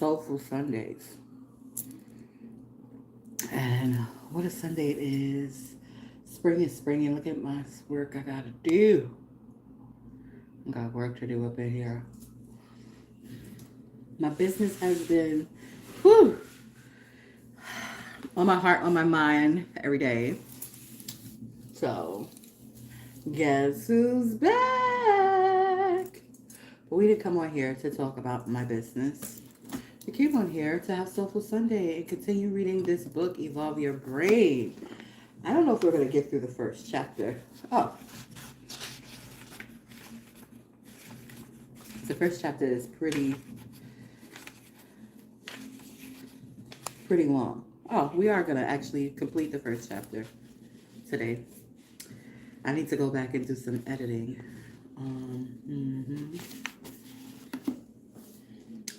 Soulful Sundays. And what a Sunday it is. Spring is spring, and look at my work I gotta do. I got work to do up in here. My business has been whew, on my heart, on my mind every day. So, guess who's back? But we didn't come on here to talk about my business. We came on here to have Soulful Sunday and continue reading this book, Evolve Your Brain. I don't know if we're going to get through the first chapter. Oh, the first chapter is pretty long. Oh, we are going to actually complete the first chapter today. I need to go back and do some editing.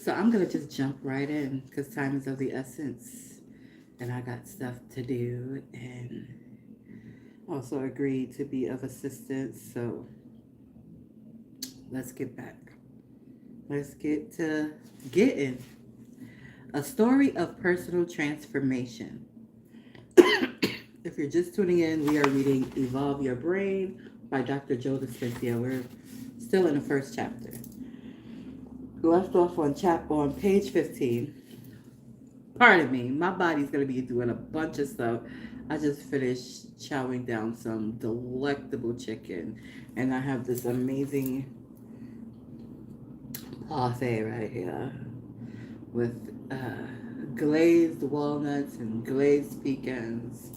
So I'm going to just jump right in because time is of the essence. And I got stuff to do and also agreed to be of assistance. So let's get back. Let's get to getting. A story of personal transformation. If you're just tuning in, we are reading Evolve Your Brain by Dr. Joe Dispenza. We're still in the first chapter. Left off on page 15. Pardon me, my body's going to be doing a bunch of stuff. I just finished chowing down some delectable chicken. And I have this amazing parfait right here with glazed walnuts and glazed pecans.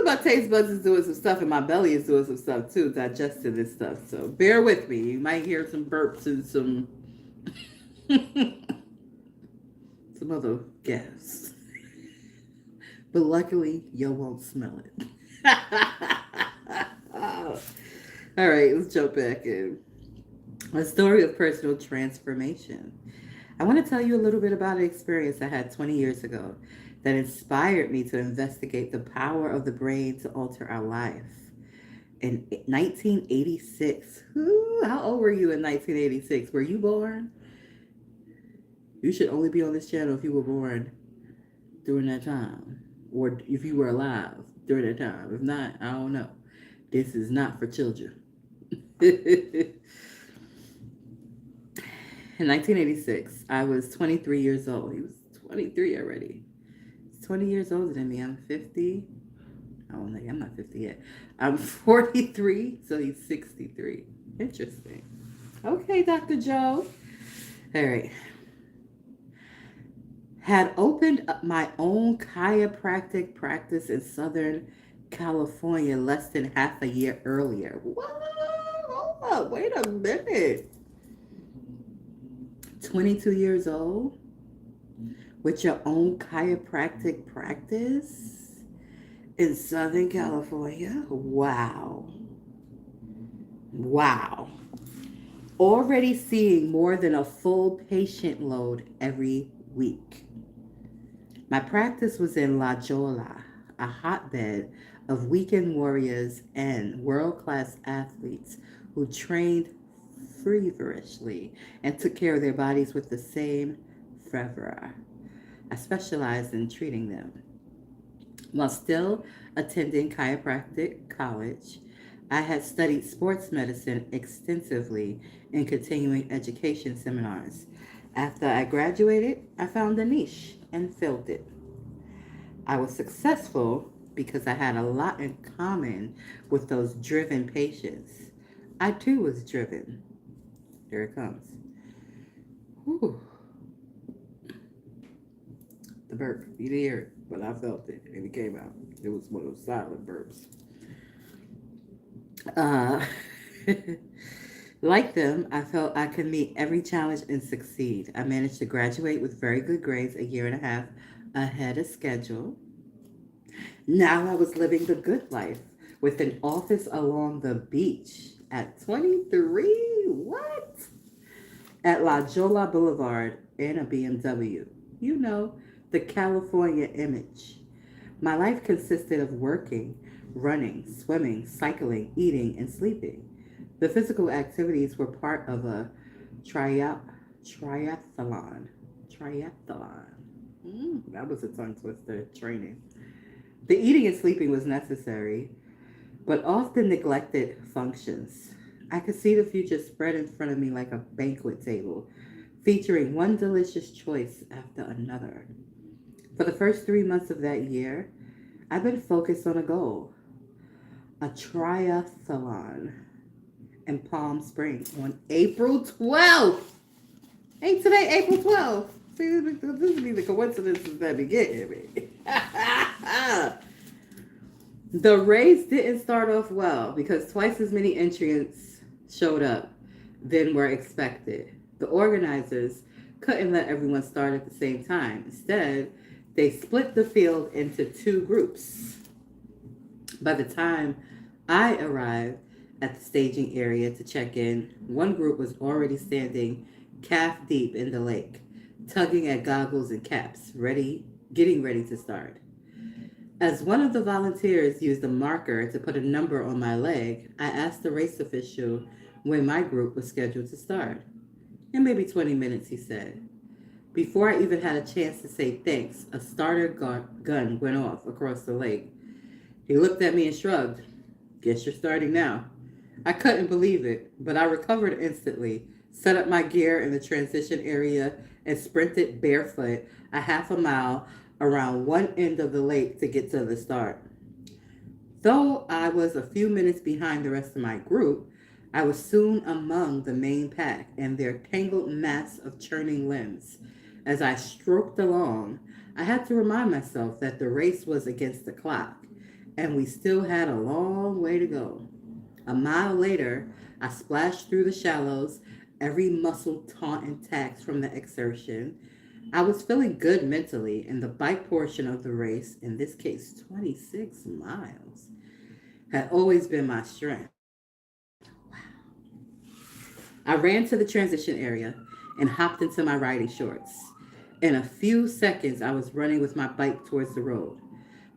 My taste buds is doing some stuff and my belly is doing some stuff too, digesting this stuff. So bear with me. You might hear some burps and some some other gas. But luckily, you won't smell it. All right, let's jump back in. A story of personal transformation. I want to tell you a little bit about an experience I had 20 years ago that inspired me to investigate the power of the brain to alter our life. In 1986, how old were you in 1986? Were you born? You should only be on this channel if you were born during that time, or if you were alive during that time. If not, I don't know. This is not for children. In 1986, I was 23 years old. He was 23 already. He's 20 years older than me. I'm 50. Oh, no, I'm not 50 yet. I'm 43, so he's 63. Interesting. Okay, Dr. Joe. All right. Had opened up my own chiropractic practice in Southern California less than half a year earlier. What? Hold up. Wait a minute. 22 years old with your own chiropractic practice in Southern California? Wow. Wow. Already seeing more than a full patient load every week. My practice was in La Jolla, a hotbed of weekend warriors and world-class athletes who trained feverishly and took care of their bodies with the same fervor. I specialized in treating them. While still attending chiropractic college, I had studied sports medicine extensively in continuing education seminars. After I graduated, I found a niche and filled it. I was successful because I had a lot in common with those driven patients. I too was driven. Here it comes. Whew. The burp. You didn't hear it, but I felt it and it came out. It was one of those silent burps. Like them, I felt I could meet every challenge and succeed. I managed to graduate with very good grades a year and a half ahead of schedule. Now I was living the good life with an office along the beach at 23. What? At La Jolla Boulevard in a BMW. You know, the California image. My life consisted of working, running, swimming, cycling, eating, and sleeping. The physical activities were part of a triathlon. Triathlon. That was a tongue twister training. The eating and sleeping was necessary, but often neglected functions. I could see the future spread in front of me like a banquet table, featuring one delicious choice after another. For the first 3 months of that year, I've been focused on a goal, a triathlon in Palm Springs on April 12th. Ain't today April 12th? See, this be the coincidences that be getting me. The race didn't start off well because twice as many entrants showed up than were expected. The organizers couldn't let everyone start at the same time. Instead, they split the field into two groups. By the time I arrived at the staging area to check in, one group was already standing calf deep in the lake, tugging at goggles and caps, getting ready to start. As one of the volunteers used a marker to put a number on my leg, I asked the race official when my group was scheduled to start. In maybe 20 minutes, he said. Before I even had a chance to say thanks, a starter gun went off across the lake. He looked at me and shrugged. Guess you're starting now. I couldn't believe it, but I recovered instantly, set up my gear in the transition area, and sprinted barefoot a half a mile around one end of the lake to get to the start. Though I was a few minutes behind the rest of my group, I was soon among the main pack and their tangled mass of churning limbs. As I stroked along, I had to remind myself that the race was against the clock, and we still had a long way to go. A mile later, I splashed through the shallows, every muscle taut and taxed from the exertion. I was feeling good mentally, and the bike portion of the race, in this case 26 miles, had always been my strength. I ran to the transition area and hopped into my riding shorts. In a few seconds, I was running with my bike towards the road.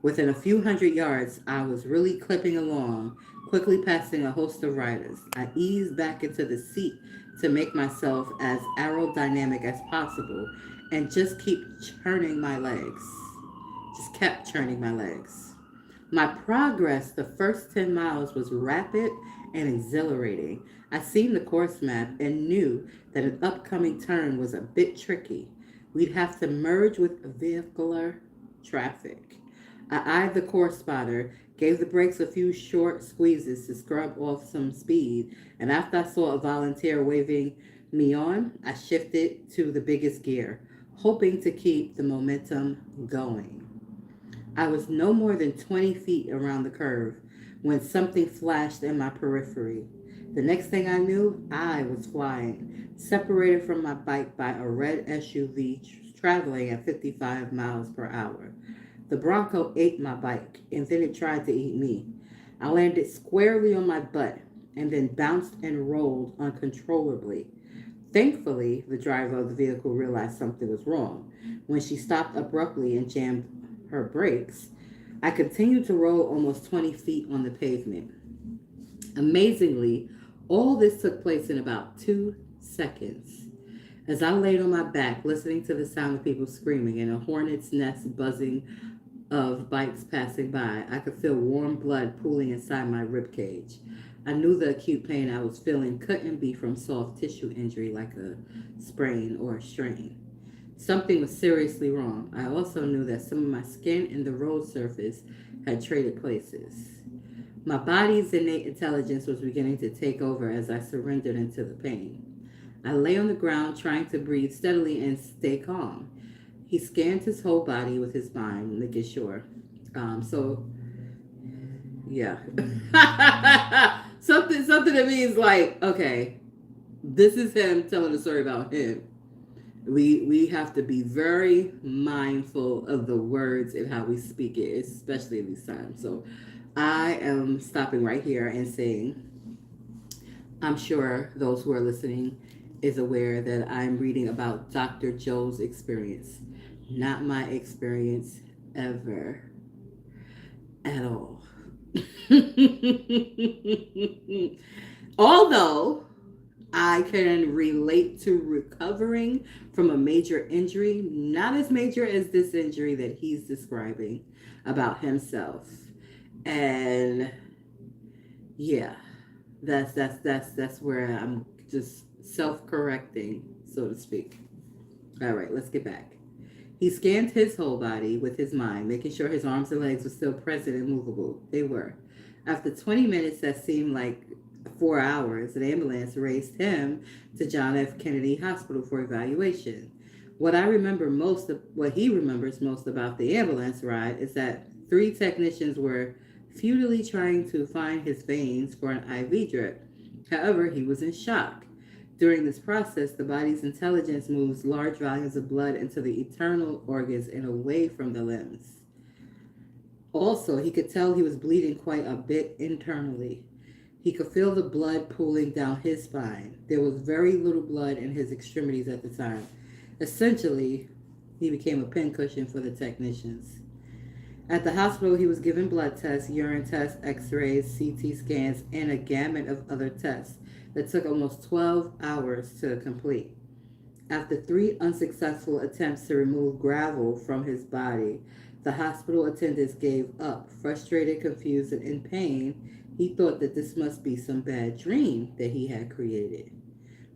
Within a few hundred yards, I was really clipping along, quickly passing a host of riders. I eased back into the seat to make myself as aerodynamic as possible and just churning my legs. Just kept churning my legs. My progress the first 10 miles was rapid and exhilarating. I seen the course map and knew that an upcoming turn was a bit tricky. We'd have to merge with vehicular traffic. I eyed the course spotter, gave the brakes a few short squeezes to scrub off some speed, and after I saw a volunteer waving me on, I shifted to the biggest gear, hoping to keep the momentum going. I was no more than 20 feet around the curve when something flashed in my periphery. The next thing I knew, I was flying, separated from my bike by a red SUV traveling at 55 miles per hour. The Bronco ate my bike, and then it tried to eat me. I landed squarely on my butt and then bounced and rolled uncontrollably. Thankfully, the driver of the vehicle realized something was wrong. When she stopped abruptly and jammed her brakes, I continued to roll almost 20 feet on the pavement. Amazingly, all this took place in about 2 seconds. As I laid on my back, listening to the sound of people screaming and a hornet's nest buzzing of bikes passing by, I could feel warm blood pooling inside my ribcage. I knew the acute pain I was feeling couldn't be from soft tissue injury like a sprain or a strain. Something was seriously wrong. I also knew that some of my skin and the road surface had traded places. My body's innate intelligence was beginning to take over as I surrendered into the pain. I lay on the ground trying to breathe steadily and stay calm. He scanned his whole body with his mind to get sure. Yeah. something that means like, okay, this is him telling a story about him. We have to be very mindful of the words and how we speak it, especially in these times. So I am stopping right here and saying, I'm sure those who are listening is aware that I'm reading about Dr. Joe's experience, not my experience ever at all. Although I can relate to recovering from a major injury, not as major as this injury that he's describing about himself. And yeah, that's where I'm just self-correcting, so to speak. All right, let's get back. He scanned his whole body with his mind, making sure his arms and legs were still present and movable. They were. After 20 minutes that seemed like 4 hours, an ambulance raised him to John F. Kennedy Hospital for evaluation. What he remembers most about the ambulance ride is that three technicians were futilely trying to find his veins for an IV drip. However, he was in shock. During this process, the body's intelligence moves large volumes of blood into the internal organs and away from the limbs. Also, he could tell he was bleeding quite a bit internally. He could feel the blood pooling down his spine. There was very little blood in his extremities at the time. Essentially, he became a pincushion for the technicians. At the hospital, he was given blood tests, urine tests, x-rays, CT scans, and a gamut of other tests that took almost 12 hours to complete. After 3 unsuccessful attempts to remove gravel from his body, the hospital attendants gave up. Frustrated, confused, and in pain, he thought that this must be some bad dream that he had created.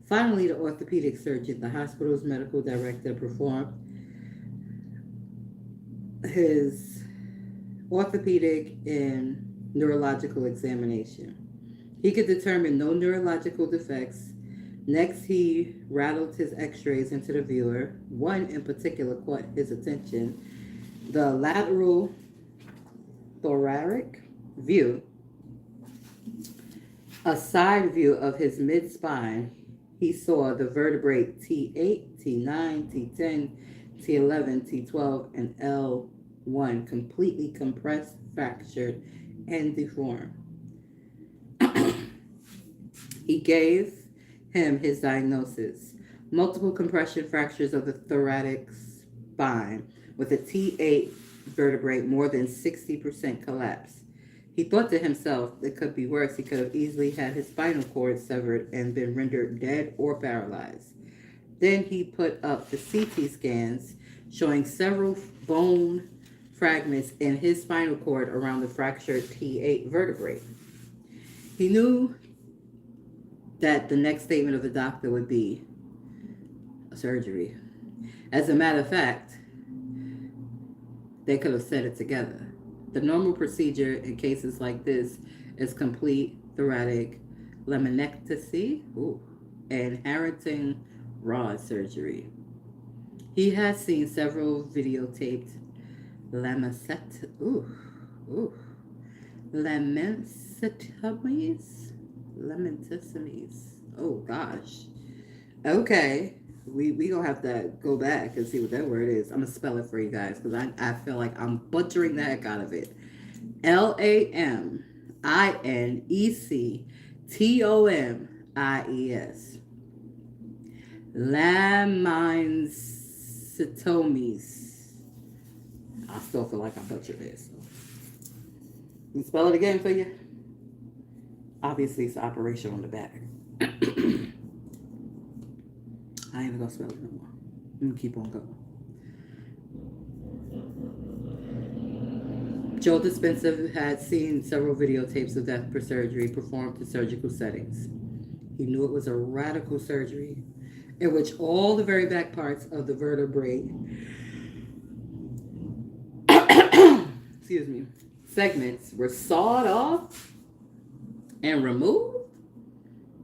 Finally, the orthopedic surgeon, the hospital's medical director, performed his orthopedic and neurological examination. He could determine no neurological defects. Next, he rattled his x-rays into the viewer. One in particular caught his attention. The lateral thoracic view, a side view of his mid-spine. He saw the vertebrae T8, T9, T10, T11, T12, and L1 completely compressed, fractured, and deformed. He gave him his diagnosis: multiple compression fractures of the thoracic spine with a T8 vertebrae more than 60% collapse. He thought to himself, it could be worse. He could have easily had his spinal cord severed and been rendered dead or paralyzed. Then he put up the CT scans showing several bone fragments in his spinal cord around the fractured T8 vertebrae. He knew that the next statement of the doctor would be a surgery. As a matter of fact, they could have said it together. The normal procedure in cases like this is complete thoracic laminectomy and Harrington rod surgery. He has seen several videotaped lamentations. Oh gosh. Okay. We gonna have to go back and see what that word is. I'm gonna spell it for you guys because I feel like I'm butchering the heck out of it. LAMINECTOMIES. Laminocytomies. I still feel like I butchered it. So. Can you spell it again for you? Obviously, it's operation on the back. I ain't even gonna spell it no more. I'm gonna keep on going. Joe Dispenza had seen several videotapes of death per surgery performed in surgical settings. He knew it was a radical surgery in which all the very back parts of the vertebrae segments were sawed off and removed.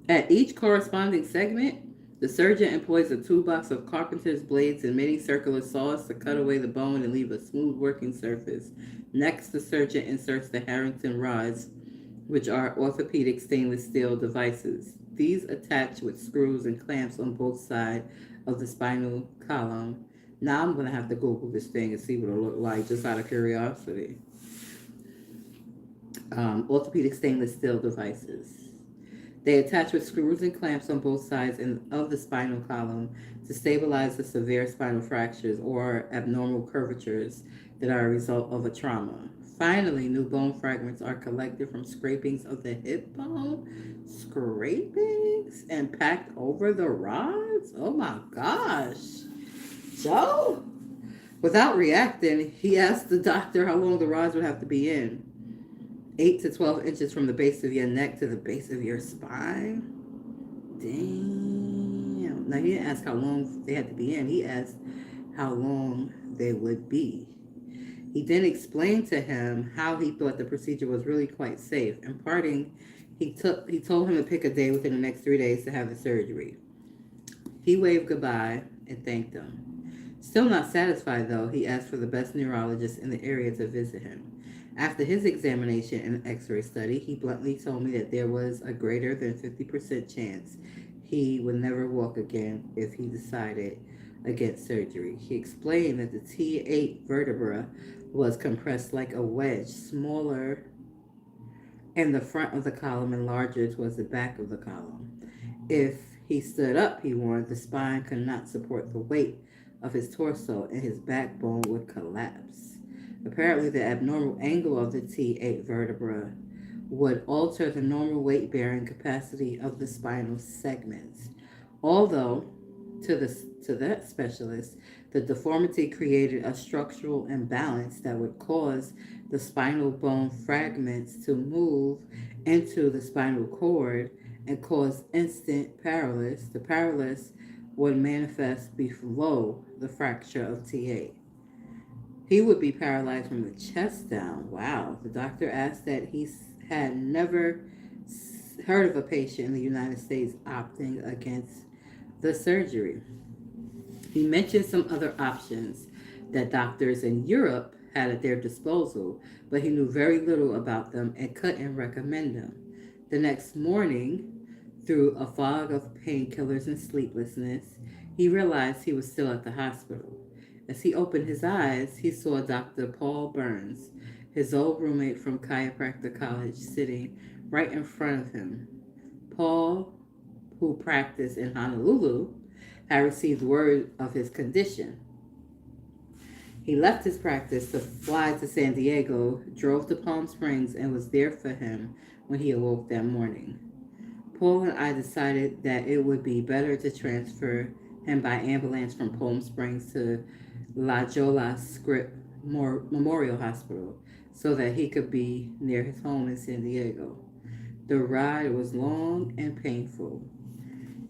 At each corresponding segment, the surgeon employs a toolbox of carpenter's blades and many circular saws to cut away the bone and leave a smooth working surface. Next, the surgeon inserts the Harrington rods, which are orthopedic stainless steel devices. These attach with screws and clamps on both sides of the spinal column. Now I'm going to have to Google this thing and see what it'll look like, just out of curiosity. Orthopedic stainless steel devices. They attach with screws and clamps on both sides of the spinal column to stabilize the severe spinal fractures or abnormal curvatures that are a result of a trauma. Finally, new bone fragments are collected from scrapings of the hip bone, scrapings, and packed over the rods. Oh my gosh. Joe? Without reacting, he asked the doctor how long the rods would have to be in. 8 to 12 inches from the base of your neck to the base of your spine. Damn. Now, he didn't ask how long they had to be in. He asked how long they would be. He then explained to him how he thought the procedure was really quite safe. In parting, he told him to pick a day within the next 3 days to have the surgery. He waved goodbye and thanked him. Still not satisfied, though, he asked for the best neurologist in the area to visit him. After his examination and x-ray study, he bluntly told me that there was a greater than 50% chance he would never walk again if he decided against surgery. He explained that the T8 vertebra was compressed like a wedge, smaller in the front of the column and larger towards the back of the column. If he stood up, he warned, the spine could not support the weight of his torso and his backbone would collapse. Apparently, the abnormal angle of the T8 vertebra would alter the normal weight-bearing capacity of the spinal segments. Although, to that specialist, the deformity created a structural imbalance that would cause the spinal bone fragments to move into the spinal cord and cause instant paralysis. The paralysis would manifest below the fracture of T8. He would be paralyzed from the chest down. Wow. The doctor asked that he had never heard of a patient in the United States opting against the surgery. He mentioned some other options that doctors in Europe had at their disposal, but he knew very little about them and couldn't recommend them. The next morning, through a fog of painkillers and sleeplessness, he realized he was still at the hospital. As he opened his eyes, he saw Dr. Paul Burns, his old roommate from chiropractor college, sitting right in front of him. Paul, who practiced in Honolulu, had received word of his condition. He left his practice to fly to San Diego, drove to Palm Springs, and was there for him when he awoke that morning. Paul and I decided that it would be better to transfer him by ambulance from Palm Springs to La Jolla Script Memorial Hospital so that he could be near his home in San Diego. The ride was long and painful.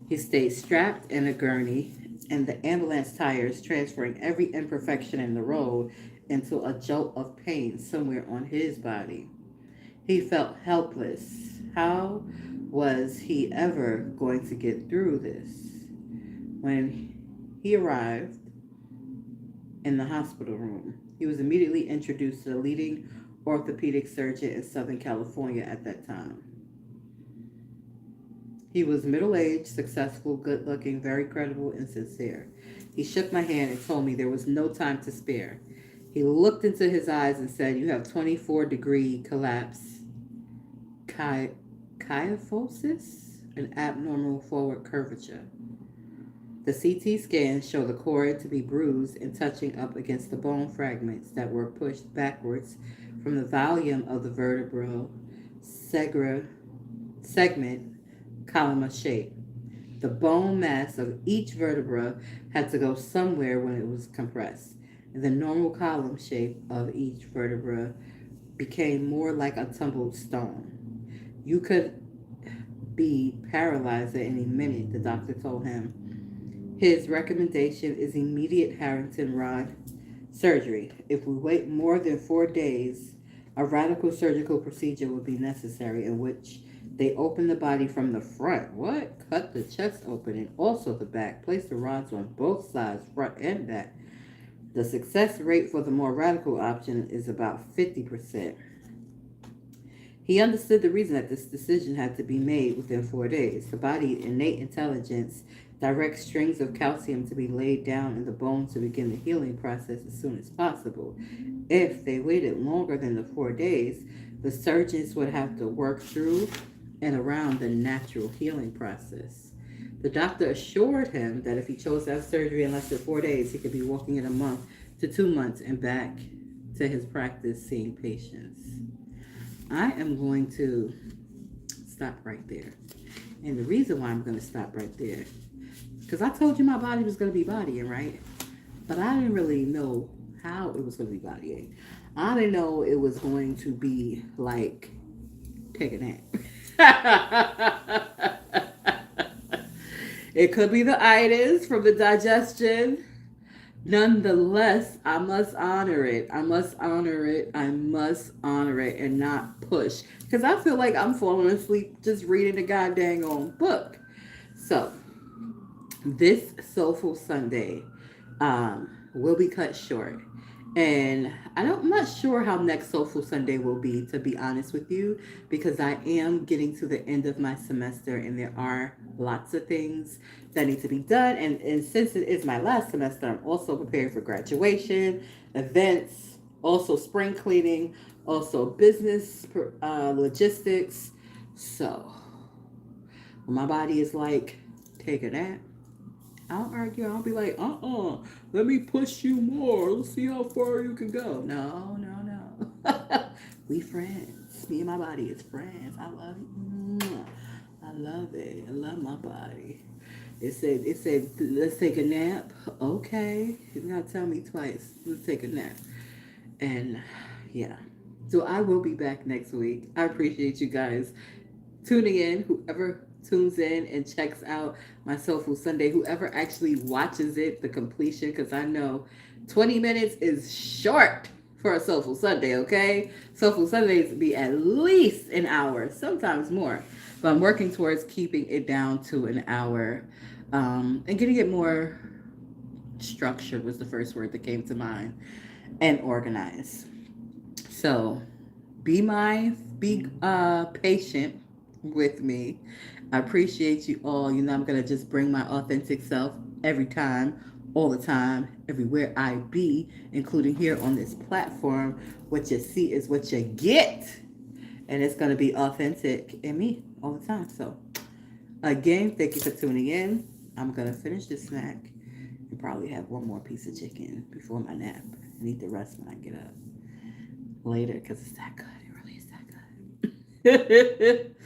He stayed strapped in a gurney, and the ambulance tires transferring every imperfection in the road into a jolt of pain somewhere on his body. He felt helpless. How was he ever going to get through this? When he arrived in the hospital room, he was immediately introduced to the leading orthopedic surgeon in Southern California at that time. He was middle-aged, successful, good-looking, very credible, and sincere. He shook my hand and told me there was no time to spare. He looked into his eyes and said, "You have 24-degree collapse, kyphosis, an abnormal forward curvature. The CT scans show the cord to be bruised and touching up against the bone fragments that were pushed backwards from the volume of the vertebral segment column shape. The bone mass of each vertebra had to go somewhere when it was compressed, and the normal column shape of each vertebra became more like a tumbled stone. You could be paralyzed at any minute," the doctor told him. His recommendation is immediate Harrington rod surgery. If we wait more than 4 days, a radical surgical procedure will be necessary in which they open the body from the front. What? Cut the chest open and also the back. Place the rods on both sides, front and back. The success rate for the more radical option is about 50%. He understood the reason that this decision had to be made within 4 days. The body's innate intelligence directs strings of calcium to be laid down in the bone to begin the healing process as soon as possible. If they waited longer than the 4 days, the surgeons would have to work through and around the natural healing process. The doctor assured him that if he chose to have surgery in less than 4 days, he could be walking in a month to 2 months and back to his practice seeing patients. I am going to stop right there. And the reason why I'm going to stop right there, because I told you my body was going to be bodying, right? But I didn't really know how it was going to be bodying. I didn't know it was going to be like take a nap. It could be the itis from the digestion. Nonetheless, I must honor it. I must honor it. I must honor it and not push. Because I feel like I'm falling asleep just reading the goddamn own book. So, this Soulful Sunday will be cut short. And I'm not sure how next Soulful Sunday will be, to be honest with you, because I am getting to the end of my semester and there are lots of things that need to be done. And since it is my last semester, I'm also preparing for graduation, events, also spring cleaning, also business, logistics. So, when my body is like, take a nap, I don't argue. I'll be like, let me push you more. Let's see how far you can go. No, no, no. We friends. Me and my body is friends. I love it. I love it. I love my body. It said, let's take a nap. Okay. You gotta tell me twice. Let's take a nap. And yeah. So I will be back next week. I appreciate you guys tuning in. Whoever tunes in and checks out my Soulful Sunday, whoever actually watches it, the completion, because I know 20 minutes is short for a Soulful Sunday, okay? Soulful Sundays be at least an hour, sometimes more. But I'm working towards keeping it down to an hour and getting it more structured was the first word that came to mind, and organized. So be patient with me. I appreciate you all. You know, I'm gonna just bring my authentic self every time, all the time, everywhere I be, including here on this platform. What you see is what you get, and it's gonna be authentic in me all the time. So, again, thank you for tuning in. I'm gonna finish this snack and probably have one more piece of chicken before my nap and eat the rest when I get up later because it's that good. It really is that good.